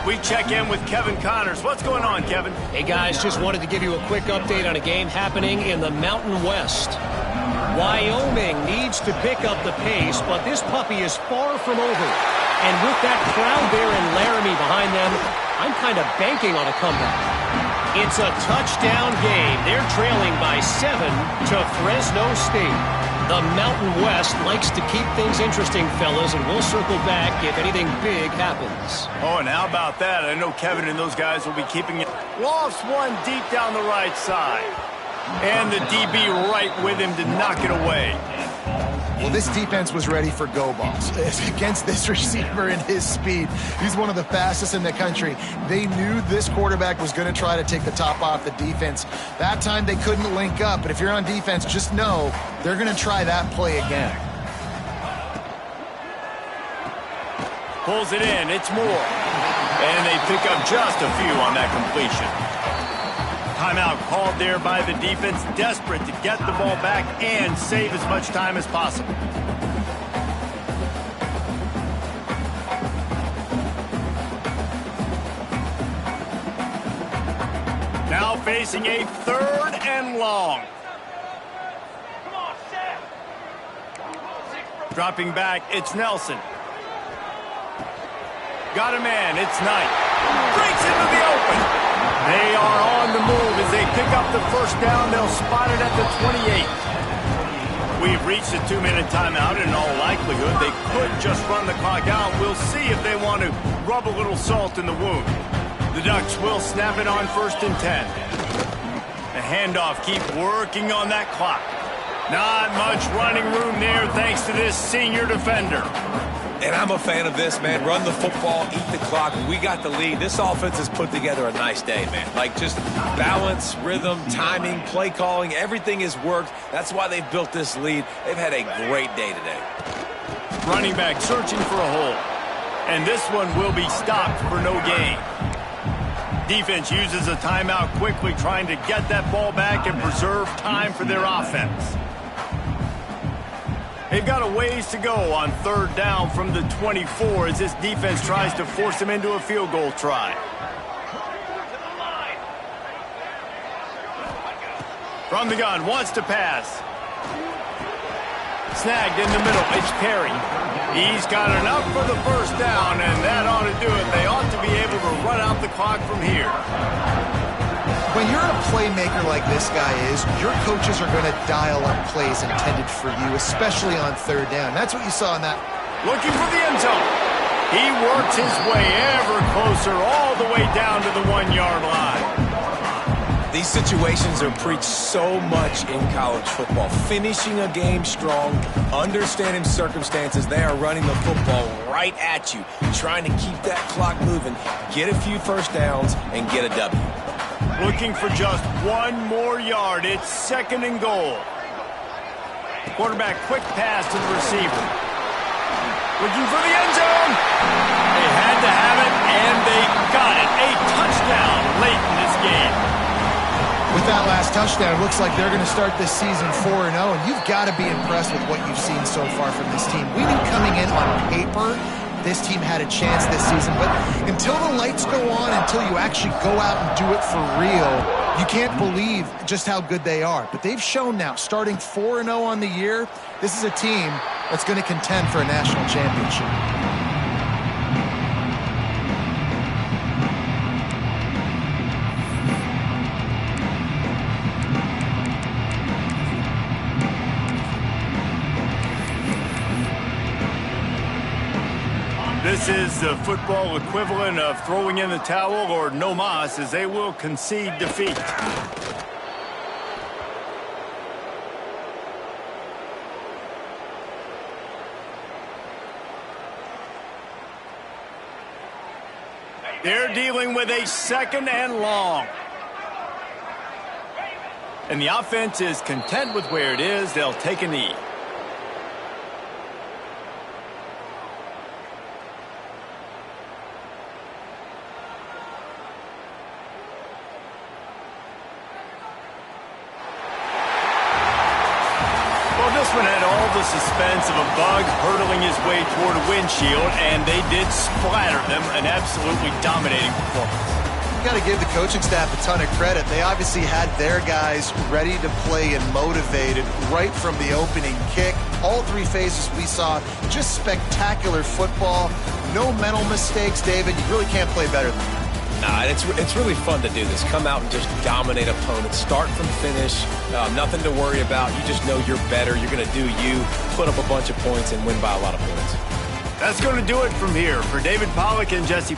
We check in with Kevin Connors. What's going on, Kevin? Hey, guys, just wanted to give you a quick update on a game happening in the Mountain West. Wyoming needs to pick up the pace, but this puppy is far from over. And with that crowd there in Laramie behind them, I'm kind of banking on a comeback. It's a touchdown game. They're trailing by 7 to Fresno State. The Mountain West likes to keep things interesting, fellas, and we'll circle back if anything big happens. Oh, and how about that? I know Kevin and those guys will be keeping it. Lofts one deep down the right side. And the DB right with him to knock it away. Well, this defense was ready for go balls. Against this receiver and his speed, he's one of the fastest in the country. They knew this quarterback was going to try to take the top off the defense. That time they couldn't link up, but if you're on defense, just know they're going to try that play again. Pulls it in. It's Moore. And they pick up just a few on that completion. Timeout called there by the defense, desperate to get the ball back and save as much time as possible. Now facing a 3rd and long. Dropping back, it's Nelson. Got a man, it's Knight. Breaks into the open. They are on the move as they pick up the first down. They'll spot it at the 28. We've reached a 2-minute timeout, and in all likelihood, they could just run the clock out. We'll see if they want to rub a little salt in the wound. The Ducks will snap it on 1st and 10. The handoff, keep working on that clock. Not much running room there thanks to this senior defender. And I'm a fan of this, man. Run the football, eat the clock. We got the lead. This offense has put together a nice day, man. Like, just balance, rhythm, timing, play calling, everything has worked. That's why they've built this lead. They've had a great day today. Running back searching for a hole. And this one will be stopped for no gain. Defense uses a timeout quickly, trying to get that ball back and preserve time for their offense. They've got a ways to go on 3rd down from the 24 as this defense tries to force them into a field goal try. From the gun, wants to pass. Snagged in the middle, it's Perry. He's got enough for the first down, and that ought to do it. They ought to be able to run out the clock from here. When you're a playmaker like this guy is, your coaches are going to dial up plays intended for you, especially on 3rd down. That's what you saw in that. Looking for the end zone. He works his way ever closer all the way down to the 1-yard line. These situations are preached so much in college football. Finishing a game strong, understanding circumstances. They are running the football right at you, trying to keep that clock moving, get a few first downs, and get a W. Looking for just 1 more yard. It's 2nd and goal. Quarterback quick pass to the receiver. Looking for the end zone. They had to have it, and they got it. A touchdown late in this game. With that last touchdown, it looks like they're going to start this season 4-0, and you've got to be impressed with what you've seen so far from this team. We knew coming in on paper this team had a chance this season, but until the lights go on, until you actually go out and do it for real, you can't believe just how good they are. But they've shown now, starting 4-0 on the year, this is a team that's going to contend for a national championship. This is the football equivalent of throwing in the towel or no mas, as they will concede defeat. They're dealing with a 2nd and long. And the offense is content with where it is. They'll take a knee. Well, this one had all the suspense of a bug hurtling his way toward a windshield, and they did splatter them. An absolutely dominating performance. You got to give the coaching staff a ton of credit. They obviously had their guys ready to play and motivated right from the opening kick. All 3 phases we saw, just spectacular football. No mental mistakes, David. You really can't play better than that. Nah, it's really fun to do this. Come out and just dominate opponents. Start from finish. Nothing to worry about. You just know you're better. You're going to do you, put up a bunch of points, and win by a lot of points. That's going to do it from here. For David Pollack and Jesse